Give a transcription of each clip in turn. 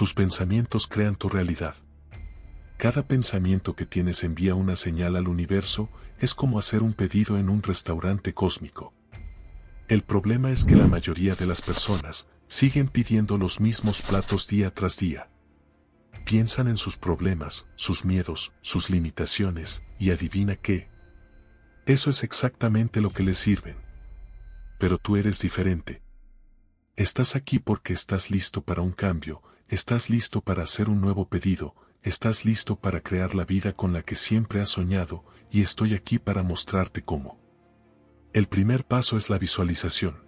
tus pensamientos crean tu realidad. Cada pensamiento que tienes envía una señal al universo, es como hacer un pedido en un restaurante cósmico. El problema es que la mayoría de las personas siguen pidiendo los mismos platos día tras día. Piensan en sus problemas, sus miedos, sus limitaciones, y adivina qué. Eso es exactamente lo que les sirven. Pero tú eres diferente. Estás aquí porque estás listo para un cambio, estás listo para hacer un nuevo pedido, estás listo para crear la vida con la que siempre has soñado, y estoy aquí para mostrarte cómo. El primer paso es la visualización.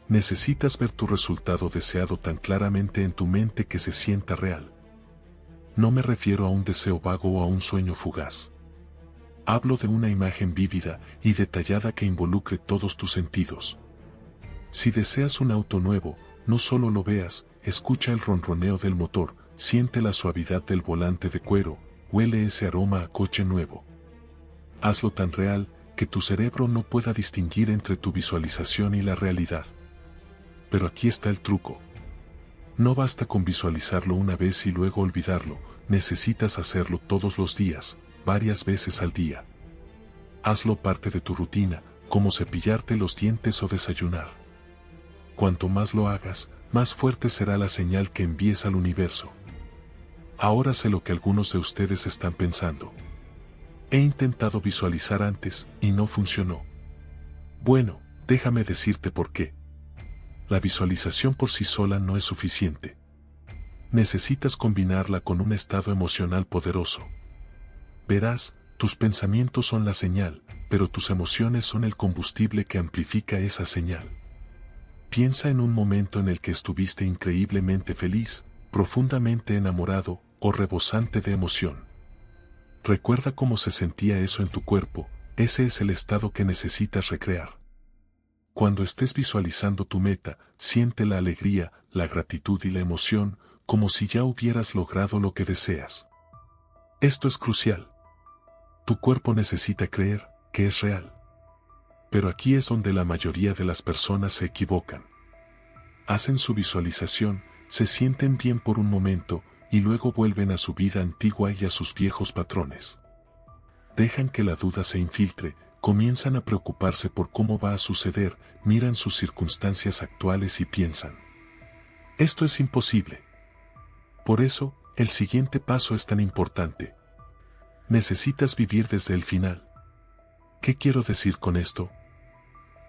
Necesitas ver tu resultado deseado tan claramente en tu mente que se sienta real. No me refiero a un deseo vago o a un sueño fugaz. Hablo de una imagen vívida y detallada que involucre todos tus sentidos. Si deseas un auto nuevo, no solo lo veas, escucha el ronroneo del motor, siente la suavidad del volante de cuero, huele ese aroma a coche nuevo. Hazlo tan real que tu cerebro no pueda distinguir entre tu visualización y la realidad. Pero aquí está el truco. No basta con visualizarlo una vez y luego olvidarlo, necesitas hacerlo todos los días, varias veces al día. Hazlo parte de tu rutina, como cepillarte los dientes o desayunar. Cuanto más lo hagas, más fuerte será la señal que envíes al universo. Ahora sé lo que algunos de ustedes están pensando. He intentado visualizar antes, y no funcionó. Bueno, déjame decirte por qué. La visualización por sí sola no es suficiente. Necesitas combinarla con un estado emocional poderoso. Verás, tus pensamientos son la señal, pero tus emociones son el combustible que amplifica esa señal. Piensa en un momento en el que estuviste increíblemente feliz, profundamente enamorado o rebosante de emoción. Recuerda cómo se sentía eso en tu cuerpo, ese es el estado que necesitas recrear. Cuando estés visualizando tu meta, siente la alegría, la gratitud y la emoción, como si ya hubieras logrado lo que deseas. Esto es crucial. Tu cuerpo necesita creer que es real. Pero aquí es donde la mayoría de las personas se equivocan. Hacen su visualización, se sienten bien por un momento, y luego vuelven a su vida antigua y a sus viejos patrones. Dejan que la duda se infiltre, comienzan a preocuparse por cómo va a suceder, miran sus circunstancias actuales y piensan: esto es imposible. Por eso, el siguiente paso es tan importante. Necesitas vivir desde el final. ¿Qué quiero decir con esto?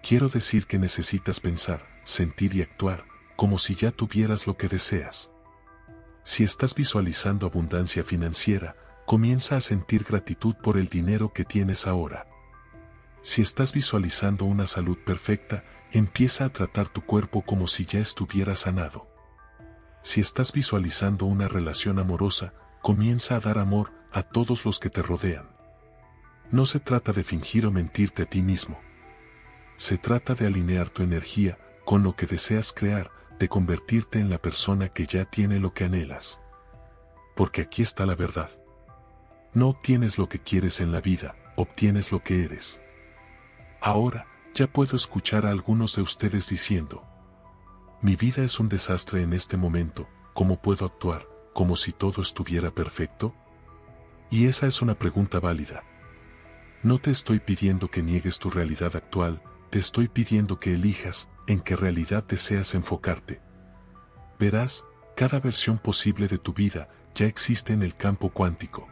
Quiero decir que necesitas pensar, sentir y actuar, como si ya tuvieras lo que deseas. Si estás visualizando abundancia financiera, comienza a sentir gratitud por el dinero que tienes ahora. Si estás visualizando una salud perfecta, empieza a tratar tu cuerpo como si ya estuviera sanado. Si estás visualizando una relación amorosa, comienza a dar amor a todos los que te rodean. No se trata de fingir o mentirte a ti mismo. Se trata de alinear tu energía con lo que deseas crear, de convertirte en la persona que ya tiene lo que anhelas. Porque aquí está la verdad. No obtienes lo que quieres en la vida, obtienes lo que eres. Ahora, ya puedo escuchar a algunos de ustedes diciendo: mi vida es un desastre en este momento, ¿cómo puedo actuar, como si todo estuviera perfecto? Y esa es una pregunta válida. No te estoy pidiendo que niegues tu realidad actual, te estoy pidiendo que elijas en qué realidad deseas enfocarte. Verás, cada versión posible de tu vida ya existe en el campo cuántico.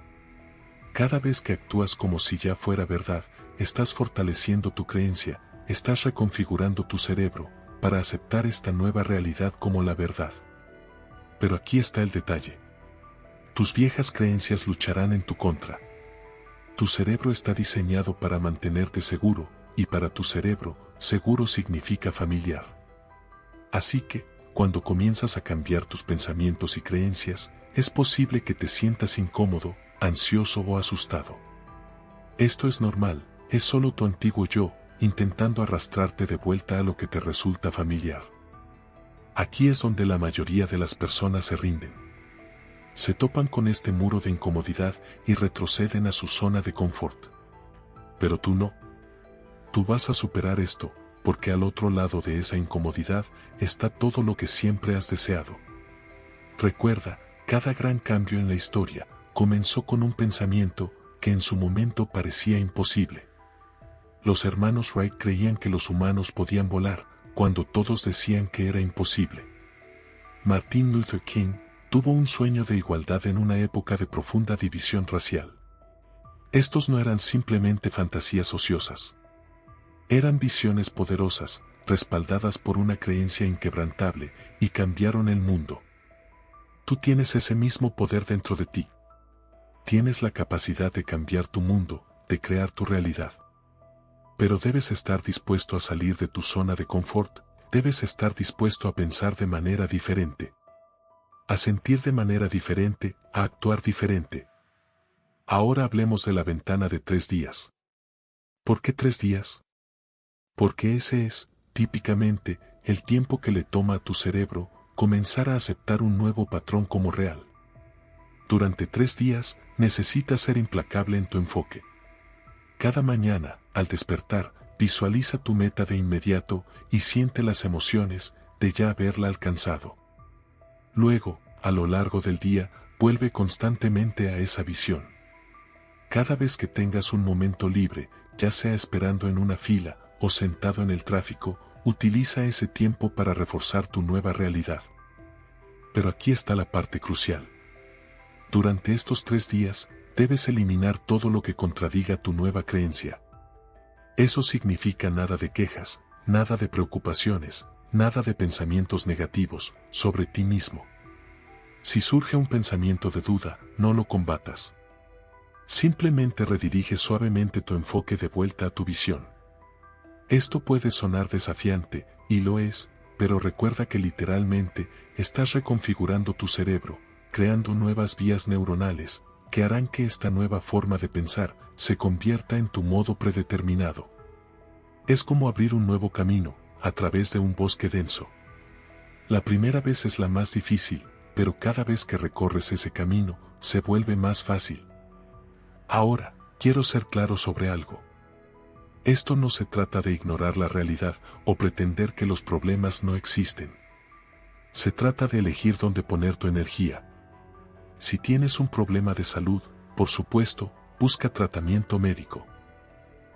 Cada vez que actúas como si ya fuera verdad, estás fortaleciendo tu creencia, estás reconfigurando tu cerebro para aceptar esta nueva realidad como la verdad. Pero aquí está el detalle. Tus viejas creencias lucharán en tu contra. Tu cerebro está diseñado para mantenerte seguro, y para tu cerebro, seguro significa familiar. Así que, cuando comienzas a cambiar tus pensamientos y creencias, es posible que te sientas incómodo, ansioso o asustado. Esto es normal, es solo tu antiguo yo, intentando arrastrarte de vuelta a lo que te resulta familiar. Aquí es donde la mayoría de las personas se rinden. Se topan con este muro de incomodidad y retroceden a su zona de confort. Pero tú no. Tú vas a superar esto, porque al otro lado de esa incomodidad está todo lo que siempre has deseado. Recuerda, cada gran cambio en la historia comenzó con un pensamiento que en su momento parecía imposible. Los hermanos Wright creían que los humanos podían volar, cuando todos decían que era imposible. Martin Luther King tuvo un sueño de igualdad en una época de profunda división racial. Estos no eran simplemente fantasías ociosas. Eran visiones poderosas, respaldadas por una creencia inquebrantable, y cambiaron el mundo. Tú tienes ese mismo poder dentro de ti. Tienes la capacidad de cambiar tu mundo, de crear tu realidad. Pero debes estar dispuesto a salir de tu zona de confort, debes estar dispuesto a pensar de manera diferente. A sentir de manera diferente, a actuar diferente. Ahora hablemos de la ventana de 3 días. ¿Por qué 3 días? Porque ese es, típicamente, el tiempo que le toma a tu cerebro comenzar a aceptar un nuevo patrón como real. Durante 3 días, necesitas ser implacable en tu enfoque. Cada mañana, al despertar, visualiza tu meta de inmediato y siente las emociones de ya haberla alcanzado. Luego, a lo largo del día, vuelve constantemente a esa visión. Cada vez que tengas un momento libre, ya sea esperando en una fila o sentado en el tráfico, utiliza ese tiempo para reforzar tu nueva realidad. Pero aquí está la parte crucial. Durante estos 3 días, debes eliminar todo lo que contradiga tu nueva creencia. Eso significa nada de quejas, nada de preocupaciones, nada de pensamientos negativos sobre ti mismo. Si surge un pensamiento de duda, no lo combatas. Simplemente redirige suavemente tu enfoque de vuelta a tu visión. Esto puede sonar desafiante, y lo es, pero recuerda que literalmente estás reconfigurando tu cerebro, creando nuevas vías neuronales, que harán que esta nueva forma de pensar se convierta en tu modo predeterminado. Es como abrir un nuevo camino, a través de un bosque denso. La primera vez es la más difícil, pero cada vez que recorres ese camino, se vuelve más fácil. Ahora, quiero ser claro sobre algo. Esto no se trata de ignorar la realidad o pretender que los problemas no existen. Se trata de elegir dónde poner tu energía. Si tienes un problema de salud, por supuesto, busca tratamiento médico.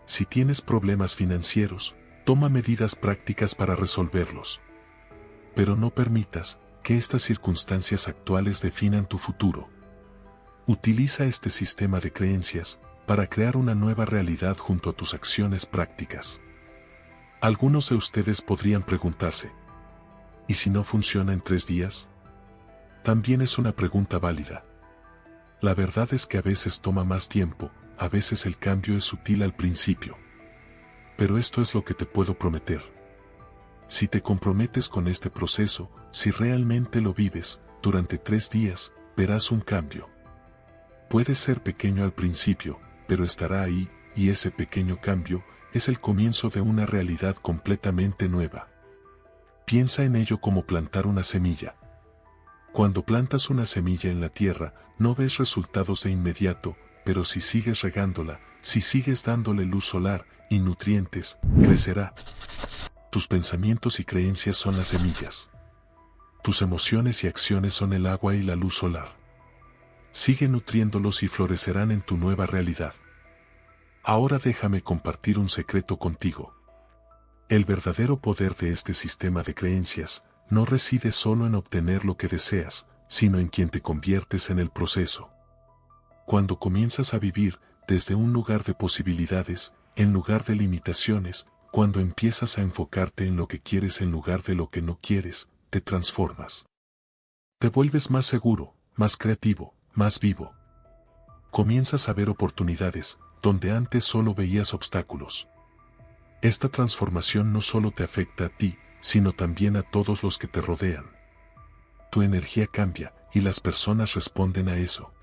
Si tienes problemas financieros, toma medidas prácticas para resolverlos. Pero no permitas que estas circunstancias actuales definan tu futuro. Utiliza este sistema de creencias para crear una nueva realidad junto a tus acciones prácticas. Algunos de ustedes podrían preguntarse, ¿y si no funciona en 3 días? También es una pregunta válida. La verdad es que a veces toma más tiempo, a veces el cambio es sutil al principio. Pero esto es lo que te puedo prometer. Si te comprometes con este proceso, si realmente lo vives, durante 3 días, verás un cambio. Puede ser pequeño al principio, pero estará ahí, y ese pequeño cambio es el comienzo de una realidad completamente nueva. Piensa en ello como plantar una semilla. Cuando plantas una semilla en la tierra, no ves resultados de inmediato, pero si sigues regándola, si sigues dándole luz solar y nutrientes, crecerá. Tus pensamientos y creencias son las semillas. Tus emociones y acciones son el agua y la luz solar. Sigue nutriéndolos y florecerán en tu nueva realidad. Ahora déjame compartir un secreto contigo. El verdadero poder de este sistema de creencias no reside solo en obtener lo que deseas, sino en quien te conviertes en el proceso. Cuando comienzas a vivir desde un lugar de posibilidades, en lugar de limitaciones, cuando empiezas a enfocarte en lo que quieres en lugar de lo que no quieres, te transformas. Te vuelves más seguro, más creativo, más vivo. Comienzas a ver oportunidades, donde antes solo veías obstáculos. Esta transformación no solo te afecta a ti, sino también a todos los que te rodean. Tu energía cambia, y las personas responden a eso.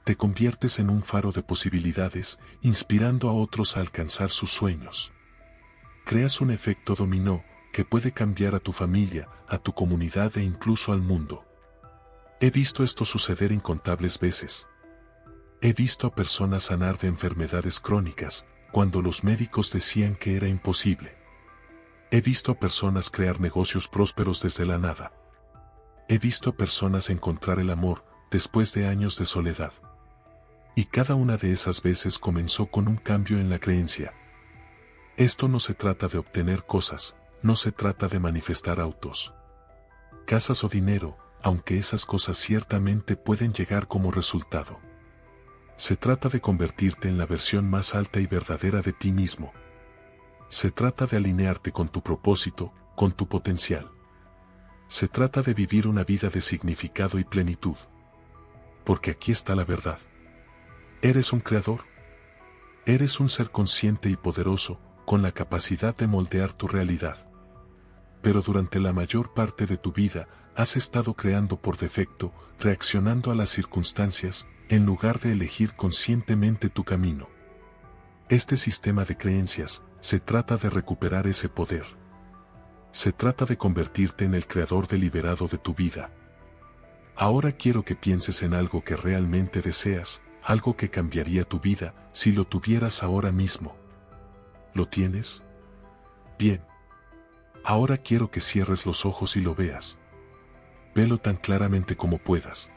Te conviertes en un faro de posibilidades, inspirando a otros a alcanzar sus sueños. Creas un efecto dominó, que puede cambiar a tu familia, a tu comunidad e incluso al mundo. He visto esto suceder incontables veces. He visto a personas sanar de enfermedades crónicas, cuando los médicos decían que era imposible. He visto a personas crear negocios prósperos desde la nada. He visto a personas encontrar el amor después de años de soledad. Y cada una de esas veces comenzó con un cambio en la creencia. Esto no se trata de obtener cosas, no se trata de manifestar autos, casas o dinero, aunque esas cosas ciertamente pueden llegar como resultado. Se trata de convertirte en la versión más alta y verdadera de ti mismo. Se trata de alinearte con tu propósito, con tu potencial. Se trata de vivir una vida de significado y plenitud. Porque aquí está la verdad. Eres un creador. Eres un ser consciente y poderoso, con la capacidad de moldear tu realidad. Pero durante la mayor parte de tu vida, has estado creando por defecto, reaccionando a las circunstancias, en lugar de elegir conscientemente tu camino. Este sistema de creencias, se trata de recuperar ese poder. Se trata de convertirte en el creador deliberado de tu vida. Ahora quiero que pienses en algo que realmente deseas, algo que cambiaría tu vida, si lo tuvieras ahora mismo. ¿Lo tienes? Bien. Ahora quiero que cierres los ojos y lo veas. Velo tan claramente como puedas.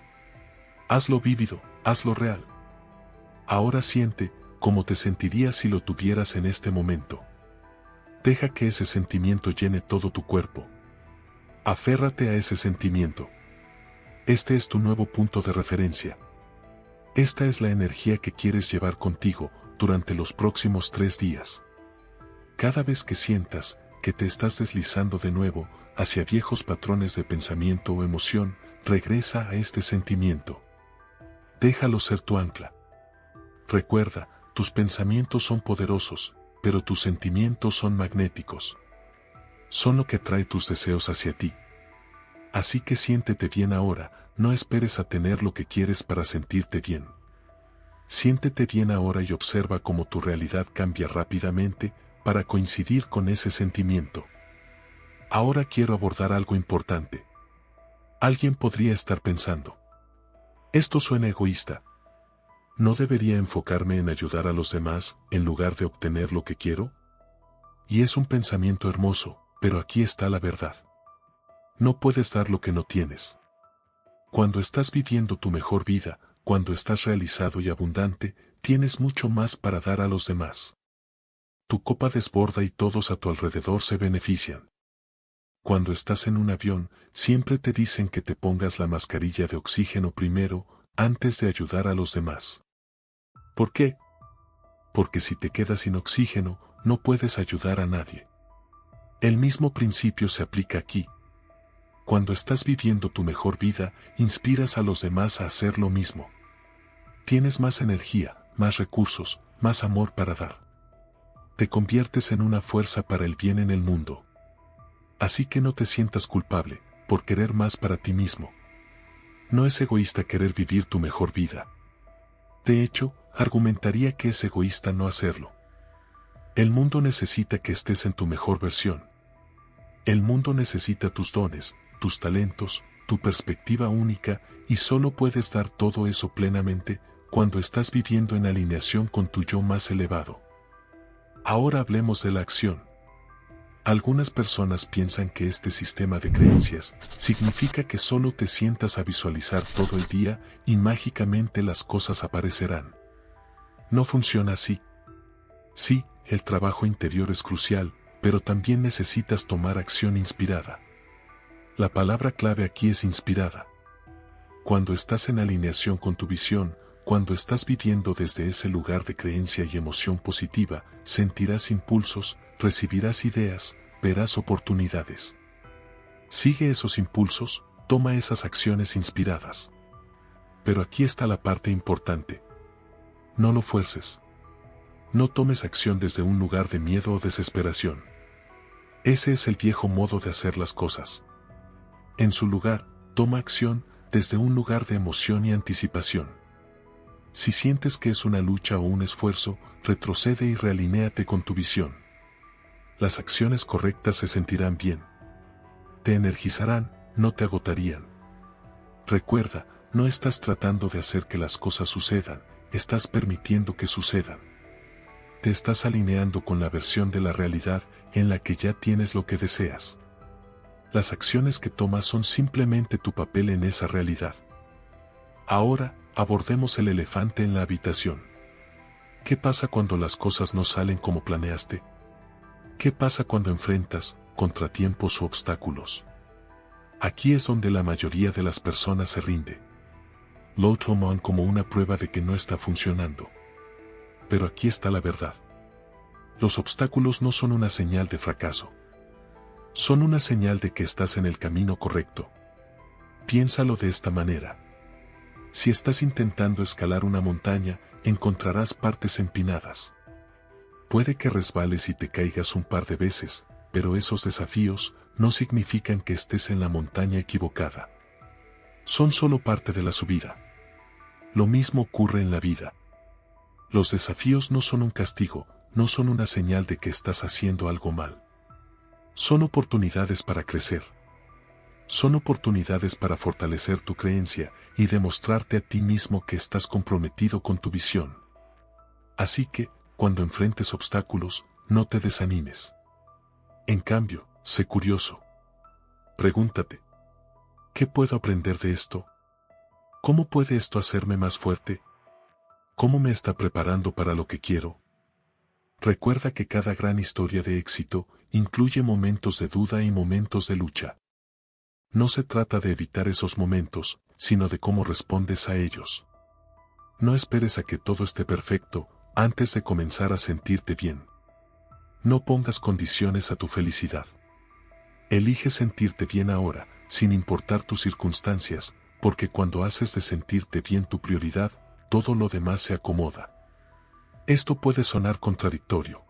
Hazlo vívido, hazlo real. Ahora siente cómo te sentirías si lo tuvieras en este momento. Deja que ese sentimiento llene todo tu cuerpo. Aférrate a ese sentimiento. Este es tu nuevo punto de referencia. Esta es la energía que quieres llevar contigo durante los próximos 3 días. Cada vez que sientas que te estás deslizando de nuevo hacia viejos patrones de pensamiento o emoción, regresa a este sentimiento. Déjalo ser tu ancla. Recuerda, tus pensamientos son poderosos, pero tus sentimientos son magnéticos. Son lo que atrae tus deseos hacia ti. Así que siéntete bien ahora, no esperes a tener lo que quieres para sentirte bien. Siéntete bien ahora y observa cómo tu realidad cambia rápidamente para coincidir con ese sentimiento. Ahora quiero abordar algo importante. Alguien podría estar pensando: esto suena egoísta. ¿No debería enfocarme en ayudar a los demás en lugar de obtener lo que quiero? Y es un pensamiento hermoso, pero aquí está la verdad. No puedes dar lo que no tienes. Cuando estás viviendo tu mejor vida, cuando estás realizado y abundante, tienes mucho más para dar a los demás. Tu copa desborda y todos a tu alrededor se benefician. Cuando estás en un avión, siempre te dicen que te pongas la mascarilla de oxígeno primero, antes de ayudar a los demás. ¿Por qué? Porque si te quedas sin oxígeno, no puedes ayudar a nadie. El mismo principio se aplica aquí. Cuando estás viviendo tu mejor vida, inspiras a los demás a hacer lo mismo. Tienes más energía, más recursos, más amor para dar. Te conviertes en una fuerza para el bien en el mundo. Así que no te sientas culpable por querer más para ti mismo. No es egoísta querer vivir tu mejor vida. De hecho, argumentaría que es egoísta no hacerlo. El mundo necesita que estés en tu mejor versión. El mundo necesita tus dones, tus talentos, tu perspectiva única, y solo puedes dar todo eso plenamente cuando estás viviendo en alineación con tu yo más elevado. Ahora hablemos de la acción. Algunas personas piensan que este sistema de creencias significa que solo te sientas a visualizar todo el día y mágicamente las cosas aparecerán. No funciona así. Sí, el trabajo interior es crucial, pero también necesitas tomar acción inspirada. La palabra clave aquí es inspirada. Cuando estás en alineación con tu visión, cuando estás viviendo desde ese lugar de creencia y emoción positiva, sentirás impulsos, recibirás ideas, verás oportunidades. Sigue esos impulsos, toma esas acciones inspiradas. Pero aquí está la parte importante. No lo fuerces. No tomes acción desde un lugar de miedo o desesperación. Ese es el viejo modo de hacer las cosas. En su lugar, toma acción desde un lugar de emoción y anticipación. Si sientes que es una lucha o un esfuerzo, retrocede y realíneate con tu visión. Las acciones correctas se sentirán bien. Te energizarán, no te agotarían. Recuerda, no estás tratando de hacer que las cosas sucedan, estás permitiendo que sucedan. Te estás alineando con la versión de la realidad en la que ya tienes lo que deseas. Las acciones que tomas son simplemente tu papel en esa realidad. Ahora, abordemos el elefante en la habitación. ¿Qué pasa cuando las cosas no salen como planeaste? ¿Qué pasa cuando enfrentas contratiempos o obstáculos? Aquí es donde la mayoría de las personas se rinde. Lo toman como una prueba de que no está funcionando. Pero aquí está la verdad. Los obstáculos no son una señal de fracaso. Son una señal de que estás en el camino correcto. Piénsalo de esta manera. Si estás intentando escalar una montaña, encontrarás partes empinadas. Puede que resbales y te caigas un par de veces, pero esos desafíos no significan que estés en la montaña equivocada. Son solo parte de la subida. Lo mismo ocurre en la vida. Los desafíos no son un castigo, no son una señal de que estás haciendo algo mal. Son oportunidades para crecer. Son oportunidades para fortalecer tu creencia y demostrarte a ti mismo que estás comprometido con tu visión. Así que, cuando enfrentes obstáculos, no te desanimes. En cambio, sé curioso. Pregúntate, ¿qué puedo aprender de esto? ¿Cómo puede esto hacerme más fuerte? ¿Cómo me está preparando para lo que quiero? Recuerda que cada gran historia de éxito incluye momentos de duda y momentos de lucha. No se trata de evitar esos momentos, sino de cómo respondes a ellos. No esperes a que todo esté perfecto antes de comenzar a sentirte bien. No pongas condiciones a tu felicidad. Elige sentirte bien ahora, sin importar tus circunstancias, porque cuando haces de sentirte bien tu prioridad, todo lo demás se acomoda. Esto puede sonar contradictorio.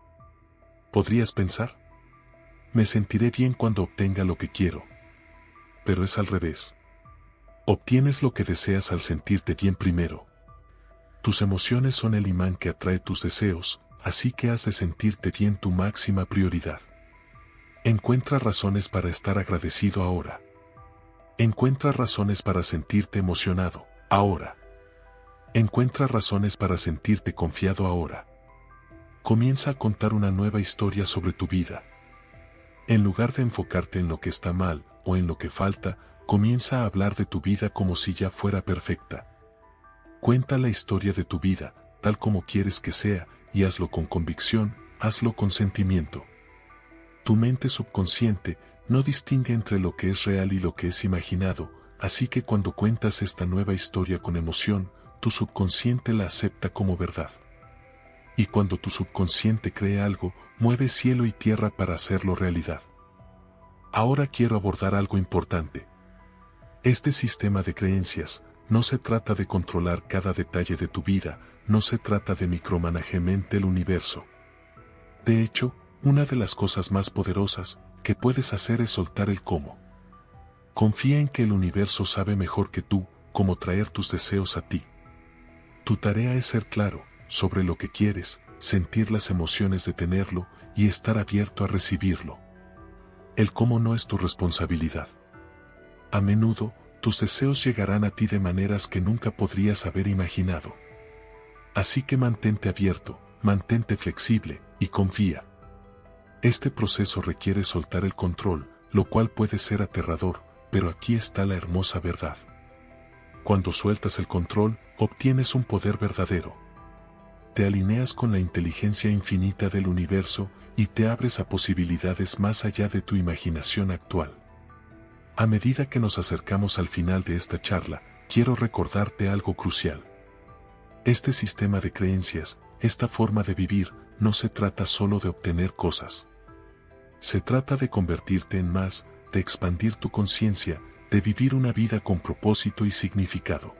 ¿Podrías pensar? Me sentiré bien cuando obtenga lo que quiero. Pero es al revés. Obtienes lo que deseas al sentirte bien primero. Tus emociones son el imán que atrae tus deseos, así que has de sentirte bien tu máxima prioridad. Encuentra razones para estar agradecido ahora. Encuentra razones para sentirte emocionado, ahora. Encuentra razones para sentirte confiado ahora. Comienza a contar una nueva historia sobre tu vida. En lugar de enfocarte en lo que está mal o en lo que falta, comienza a hablar de tu vida como si ya fuera perfecta. Cuenta la historia de tu vida, tal como quieres que sea, y hazlo con convicción, hazlo con sentimiento. Tu mente subconsciente no distingue entre lo que es real y lo que es imaginado, así que cuando cuentas esta nueva historia con emoción, tu subconsciente la acepta como verdad. Y cuando tu subconsciente cree algo, mueve cielo y tierra para hacerlo realidad. Ahora quiero abordar algo importante. Este sistema de creencias no se trata de controlar cada detalle de tu vida, no se trata de micromanagement el universo. De hecho, una de las cosas más poderosas que puedes hacer es soltar el cómo. Confía en que el universo sabe mejor que tú cómo traer tus deseos a ti. Tu tarea es ser claro sobre lo que quieres, sentir las emociones de tenerlo y estar abierto a recibirlo. El cómo no es tu responsabilidad. A menudo, tus deseos llegarán a ti de maneras que nunca podrías haber imaginado. Así que mantente abierto, mantente flexible y confía. Este proceso requiere soltar el control, lo cual puede ser aterrador, pero aquí está la hermosa verdad. Cuando sueltas el control, obtienes un poder verdadero. Te alineas con la inteligencia infinita del universo y te abres a posibilidades más allá de tu imaginación actual. A medida que nos acercamos al final de esta charla, quiero recordarte algo crucial. Este sistema de creencias, esta forma de vivir, no se trata solo de obtener cosas. Se trata de convertirte en más, de expandir tu conciencia, de vivir una vida con propósito y significado.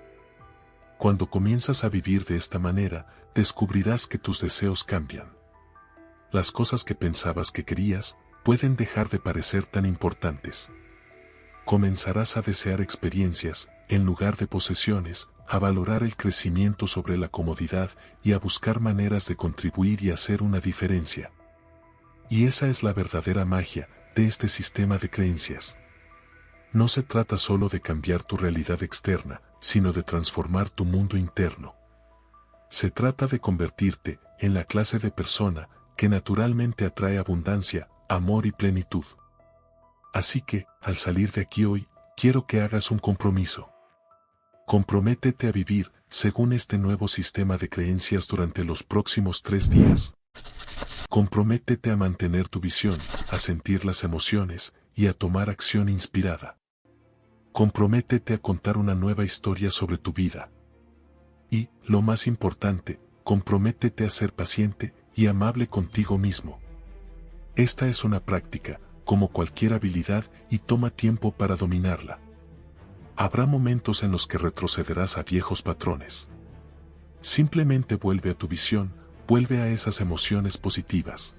Cuando comienzas a vivir de esta manera, descubrirás que tus deseos cambian. Las cosas que pensabas que querías, pueden dejar de parecer tan importantes. Comenzarás a desear experiencias, en lugar de posesiones, a valorar el crecimiento sobre la comodidad y a buscar maneras de contribuir y hacer una diferencia. Y esa es la verdadera magia de este sistema de creencias. No se trata solo de cambiar tu realidad externa, sino de transformar tu mundo interno. Se trata de convertirte en la clase de persona que naturalmente atrae abundancia, amor y plenitud. Así que, al salir de aquí hoy, quiero que hagas un compromiso. Comprométete a vivir según este nuevo sistema de creencias durante los próximos 3 días. Comprométete a mantener tu visión, a sentir las emociones y a tomar acción inspirada. Comprométete a contar una nueva historia sobre tu vida. Y, lo más importante, comprométete a ser paciente y amable contigo mismo. Esta es una práctica, como cualquier habilidad, y toma tiempo para dominarla. Habrá momentos en los que retrocederás a viejos patrones. Simplemente vuelve a tu visión, vuelve a esas emociones positivas.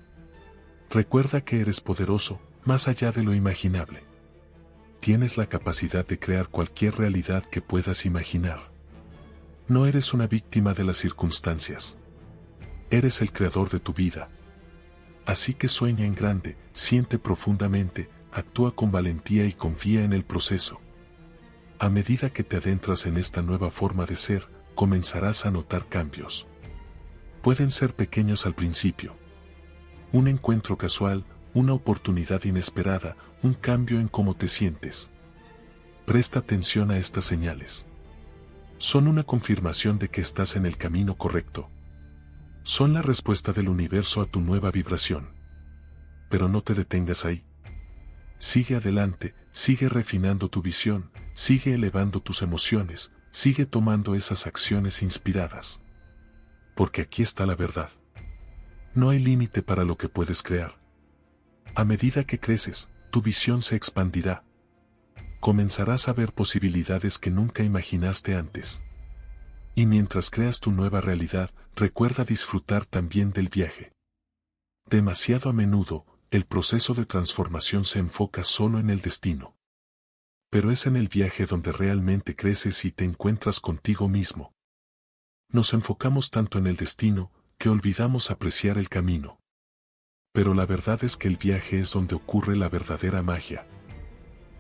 Recuerda que eres poderoso, más allá de lo imaginable. Tienes la capacidad de crear cualquier realidad que puedas imaginar. No eres una víctima de las circunstancias. Eres el creador de tu vida. Así que sueña en grande, siente profundamente, actúa con valentía y confía en el proceso. A medida que te adentras en esta nueva forma de ser, comenzarás a notar cambios. Pueden ser pequeños al principio. Un encuentro casual, una oportunidad inesperada, un cambio en cómo te sientes. Presta atención a estas señales. Son una confirmación de que estás en el camino correcto. Son la respuesta del universo a tu nueva vibración. Pero no te detengas ahí. Sigue adelante, sigue refinando tu visión, sigue elevando tus emociones, sigue tomando esas acciones inspiradas. Porque aquí está la verdad. No hay límite para lo que puedes crear. A medida que creces, tu visión se expandirá. Comenzarás a ver posibilidades que nunca imaginaste antes. Y mientras creas tu nueva realidad, recuerda disfrutar también del viaje. Demasiado a menudo, el proceso de transformación se enfoca solo en el destino. Pero es en el viaje donde realmente creces y te encuentras contigo mismo. Nos enfocamos tanto en el destino, que olvidamos apreciar el camino. Pero la verdad es que el viaje es donde ocurre la verdadera magia.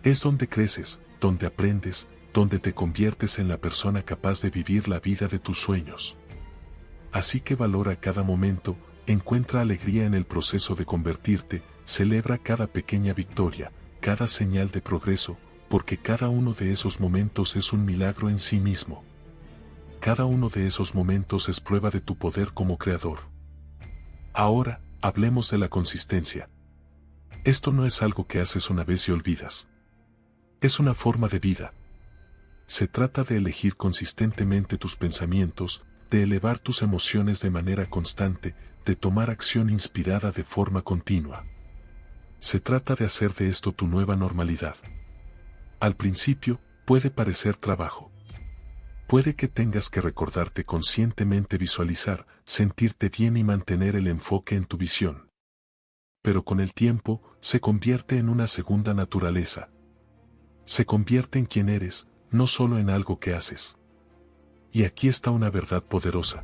Es donde creces, donde aprendes, donde te conviertes en la persona capaz de vivir la vida de tus sueños. Así que valora cada momento, encuentra alegría en el proceso de convertirte, celebra cada pequeña victoria, cada señal de progreso, porque cada uno de esos momentos es un milagro en sí mismo. Cada uno de esos momentos es prueba de tu poder como creador. Ahora, hablemos de la consistencia. Esto no es algo que haces una vez y olvidas. Es una forma de vida. Se trata de elegir consistentemente tus pensamientos, de elevar tus emociones de manera constante, de tomar acción inspirada de forma continua. Se trata de hacer de esto tu nueva normalidad. Al principio, puede parecer trabajo. Puede que tengas que recordarte conscientemente visualizar, sentirte bien y mantener el enfoque en tu visión. Pero con el tiempo, se convierte en una segunda naturaleza. Se convierte en quien eres, no solo en algo que haces. Y aquí está una verdad poderosa.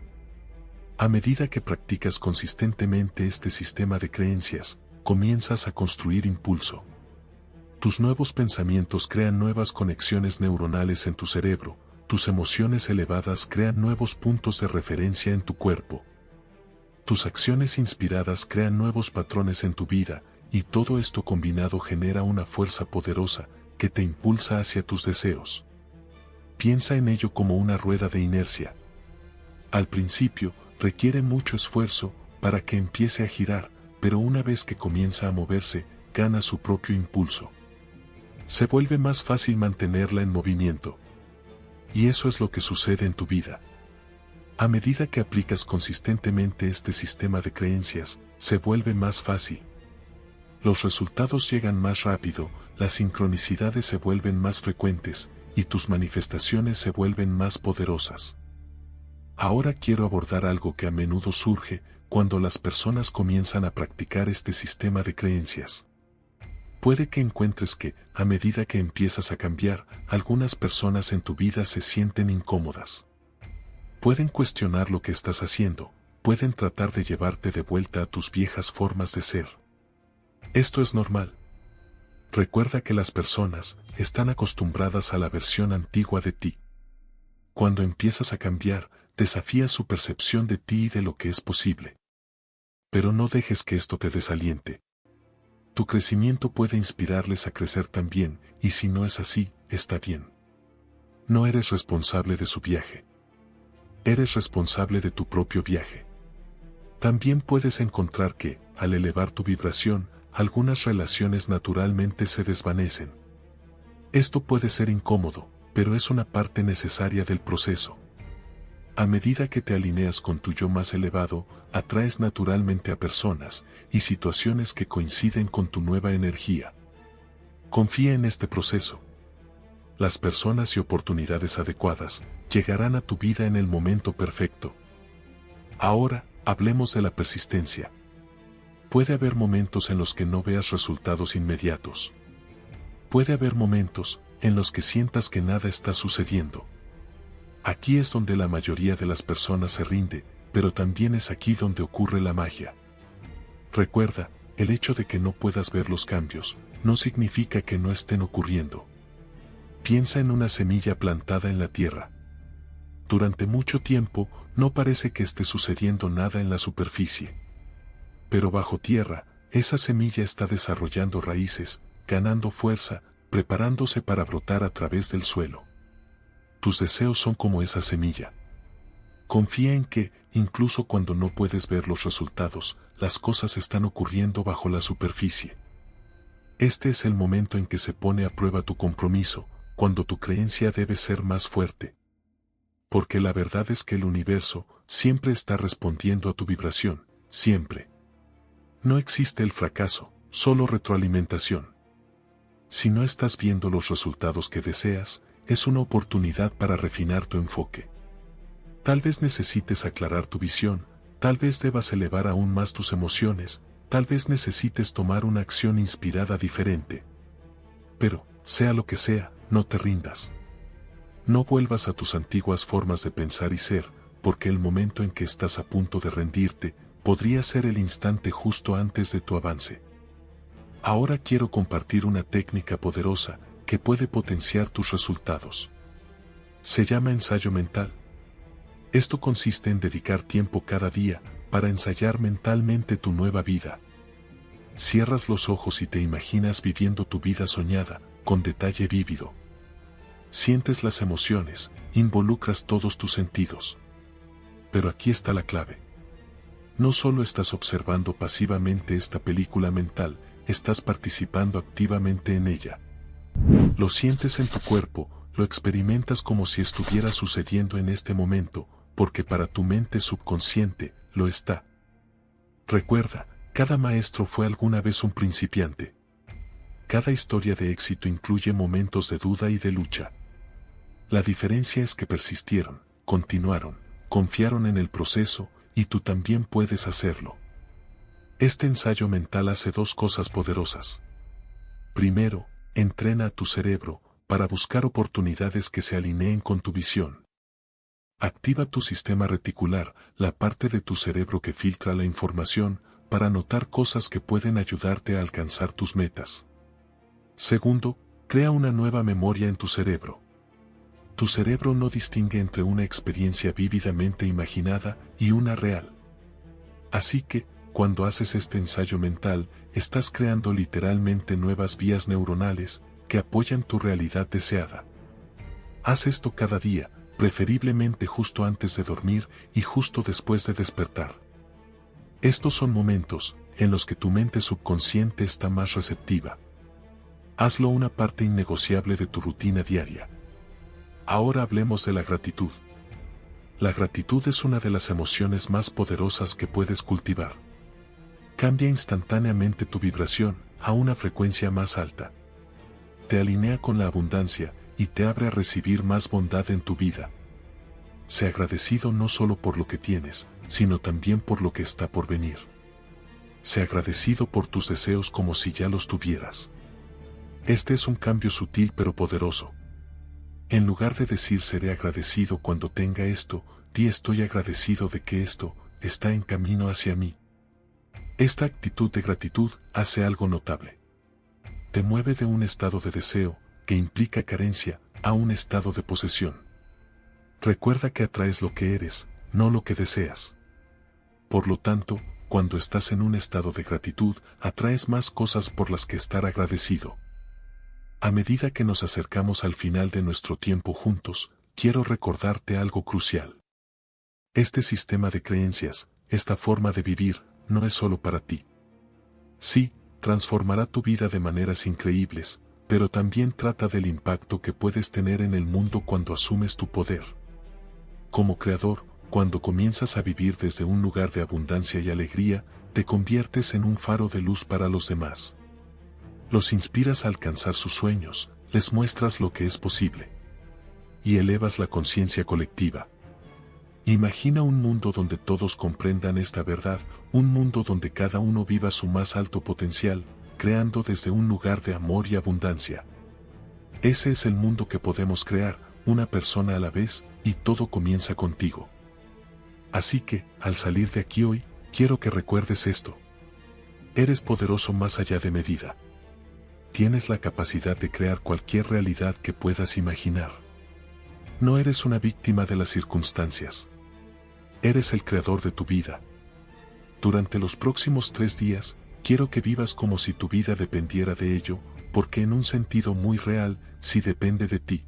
A medida que practicas consistentemente este sistema de creencias, comienzas a construir impulso. Tus nuevos pensamientos crean nuevas conexiones neuronales en tu cerebro, tus emociones elevadas crean nuevos puntos de referencia en tu cuerpo. Tus acciones inspiradas crean nuevos patrones en tu vida, y todo esto combinado genera una fuerza poderosa que te impulsa hacia tus deseos. Piensa en ello como una rueda de inercia. Al principio, requiere mucho esfuerzo para que empiece a girar, pero una vez que comienza a moverse, gana su propio impulso. Se vuelve más fácil mantenerla en movimiento. Y eso es lo que sucede en tu vida. A medida que aplicas consistentemente este sistema de creencias, se vuelve más fácil. Los resultados llegan más rápido, las sincronicidades se vuelven más frecuentes, y tus manifestaciones se vuelven más poderosas. Ahora quiero abordar algo que a menudo surge cuando las personas comienzan a practicar este sistema de creencias. Puede que encuentres que, a medida que empiezas a cambiar, algunas personas en tu vida se sienten incómodas. Pueden cuestionar lo que estás haciendo, pueden tratar de llevarte de vuelta a tus viejas formas de ser. Esto es normal. Recuerda que las personas están acostumbradas a la versión antigua de ti. Cuando empiezas a cambiar, desafías su percepción de ti y de lo que es posible. Pero no dejes que esto te desaliente. Tu crecimiento puede inspirarles a crecer también, y si no es así, está bien. No eres responsable de su viaje. Eres responsable de tu propio viaje. También puedes encontrar que, al elevar tu vibración, algunas relaciones naturalmente se desvanecen. Esto puede ser incómodo, pero es una parte necesaria del proceso. A medida que te alineas con tu yo más elevado, atraes naturalmente a personas y situaciones que coinciden con tu nueva energía. Confía en este proceso. Las personas y oportunidades adecuadas llegarán a tu vida en el momento perfecto. Ahora, hablemos de la persistencia. Puede haber momentos en los que no veas resultados inmediatos. Puede haber momentos en los que sientas que nada está sucediendo. Aquí es donde la mayoría de las personas se rinde, pero también es aquí donde ocurre la magia. Recuerda, el hecho de que no puedas ver los cambios, no significa que no estén ocurriendo. Piensa en una semilla plantada en la tierra. Durante mucho tiempo, no parece que esté sucediendo nada en la superficie. Pero bajo tierra, esa semilla está desarrollando raíces, ganando fuerza, preparándose para brotar a través del suelo. Tus deseos son como esa semilla. Confía en que, incluso cuando no puedes ver los resultados, las cosas están ocurriendo bajo la superficie. Este es el momento en que se pone a prueba tu compromiso, cuando tu creencia debe ser más fuerte. Porque la verdad es que el universo siempre está respondiendo a tu vibración, siempre. No existe el fracaso, solo retroalimentación. Si no estás viendo los resultados que deseas, es una oportunidad para refinar tu enfoque. Tal vez necesites aclarar tu visión, tal vez debas elevar aún más tus emociones, tal vez necesites tomar una acción inspirada diferente. Pero, sea lo que sea, no te rindas. No vuelvas a tus antiguas formas de pensar y ser, porque el momento en que estás a punto de rendirte, podría ser el instante justo antes de tu avance. Ahora quiero compartir una técnica poderosa, que puede potenciar tus resultados. Se llama ensayo mental. Esto consiste en dedicar tiempo cada día, para ensayar mentalmente tu nueva vida. Cierras los ojos y te imaginas viviendo tu vida soñada, con detalle vívido. Sientes las emociones, involucras todos tus sentidos. Pero aquí está la clave. No solo estás observando pasivamente esta película mental, estás participando activamente en ella. Lo sientes en tu cuerpo, lo experimentas como si estuviera sucediendo en este momento, porque para tu mente subconsciente, lo está. Recuerda, cada maestro fue alguna vez un principiante. Cada historia de éxito incluye momentos de duda y de lucha. La diferencia es que persistieron, continuaron, confiaron en el proceso, y tú también puedes hacerlo. Este ensayo mental hace dos cosas poderosas. Primero, entrena a tu cerebro, para buscar oportunidades que se alineen con tu visión. Activa tu sistema reticular, la parte de tu cerebro que filtra la información, para notar cosas que pueden ayudarte a alcanzar tus metas. Segundo, crea una nueva memoria en tu cerebro. Tu cerebro no distingue entre una experiencia vívidamente imaginada y una real. Así que, cuando haces este ensayo mental, estás creando literalmente nuevas vías neuronales que apoyan tu realidad deseada. Haz esto cada día, preferiblemente justo antes de dormir y justo después de despertar. Estos son momentos en los que tu mente subconsciente está más receptiva. Hazlo una parte innegociable de tu rutina diaria. Ahora hablemos de la gratitud. La gratitud es una de las emociones más poderosas que puedes cultivar. Cambia instantáneamente tu vibración a una frecuencia más alta. Te alinea con la abundancia y te abre a recibir más bondad en tu vida. Sé agradecido no solo por lo que tienes, sino también por lo que está por venir. Sé agradecido por tus deseos como si ya los tuvieras. Este es un cambio sutil pero poderoso. En lugar de decir seré agradecido cuando tenga esto, di estoy agradecido de que esto está en camino hacia mí. Esta actitud de gratitud hace algo notable. Te mueve de un estado de deseo, que implica carencia, a un estado de posesión. Recuerda que atraes lo que eres, no lo que deseas. Por lo tanto, cuando estás en un estado de gratitud, atraes más cosas por las que estar agradecido. A medida que nos acercamos al final de nuestro tiempo juntos, quiero recordarte algo crucial. Este sistema de creencias, esta forma de vivir, no es solo para ti. Sí, transformará tu vida de maneras increíbles, pero también trata del impacto que puedes tener en el mundo cuando asumes tu poder. Como creador, cuando comienzas a vivir desde un lugar de abundancia y alegría, te conviertes en un faro de luz para los demás. Los inspiras a alcanzar sus sueños, les muestras lo que es posible. Y elevas la conciencia colectiva. Imagina un mundo donde todos comprendan esta verdad, un mundo donde cada uno viva su más alto potencial, creando desde un lugar de amor y abundancia. Ese es el mundo que podemos crear, una persona a la vez, y todo comienza contigo. Así que, al salir de aquí hoy, quiero que recuerdes esto. Eres poderoso más allá de medida. Tienes la capacidad de crear cualquier realidad que puedas imaginar. No eres una víctima de las circunstancias. Eres el creador de tu vida. Durante los próximos 3 días, quiero que vivas como si tu vida dependiera de ello, porque en un sentido muy real, sí depende de ti.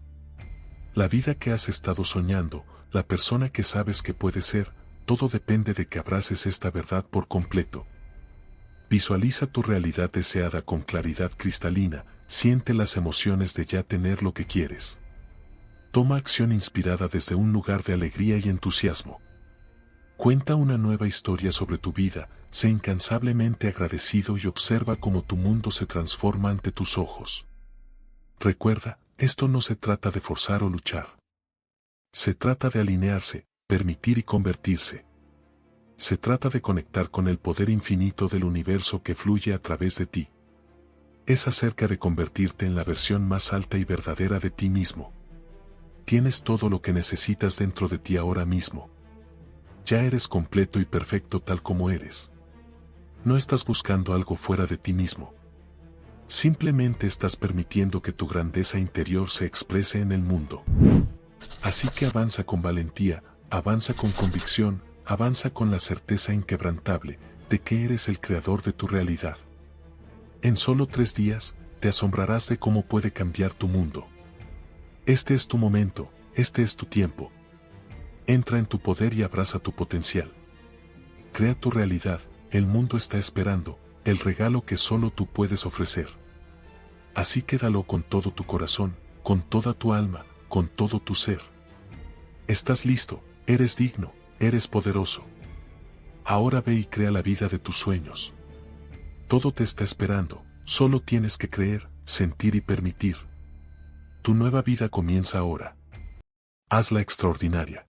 La vida que has estado soñando, la persona que sabes que puedes ser, todo depende de que abraces esta verdad por completo. Visualiza tu realidad deseada con claridad cristalina, siente las emociones de ya tener lo que quieres. Toma acción inspirada desde un lugar de alegría y entusiasmo. Cuenta una nueva historia sobre tu vida, sé incansablemente agradecido y observa cómo tu mundo se transforma ante tus ojos. Recuerda, esto no se trata de forzar o luchar. Se trata de alinearse, permitir y convertirse. Se trata de conectar con el poder infinito del universo que fluye a través de ti. Es acerca de convertirte en la versión más alta y verdadera de ti mismo. Tienes todo lo que necesitas dentro de ti ahora mismo. Ya eres completo y perfecto tal como eres. No estás buscando algo fuera de ti mismo. Simplemente estás permitiendo que tu grandeza interior se exprese en el mundo. Así que avanza con valentía, avanza con convicción, avanza con la certeza inquebrantable de que eres el creador de tu realidad. En solo 3 días, te asombrarás de cómo puede cambiar tu mundo. Este es tu momento, este es tu tiempo. Entra en tu poder y abraza tu potencial. Crea tu realidad, el mundo está esperando, el regalo que solo tú puedes ofrecer. Así que dalo con todo tu corazón, con toda tu alma, con todo tu ser. Estás listo, eres digno, eres poderoso. Ahora ve y crea la vida de tus sueños. Todo te está esperando, solo tienes que creer, sentir y permitir. Tu nueva vida comienza ahora. Hazla extraordinaria.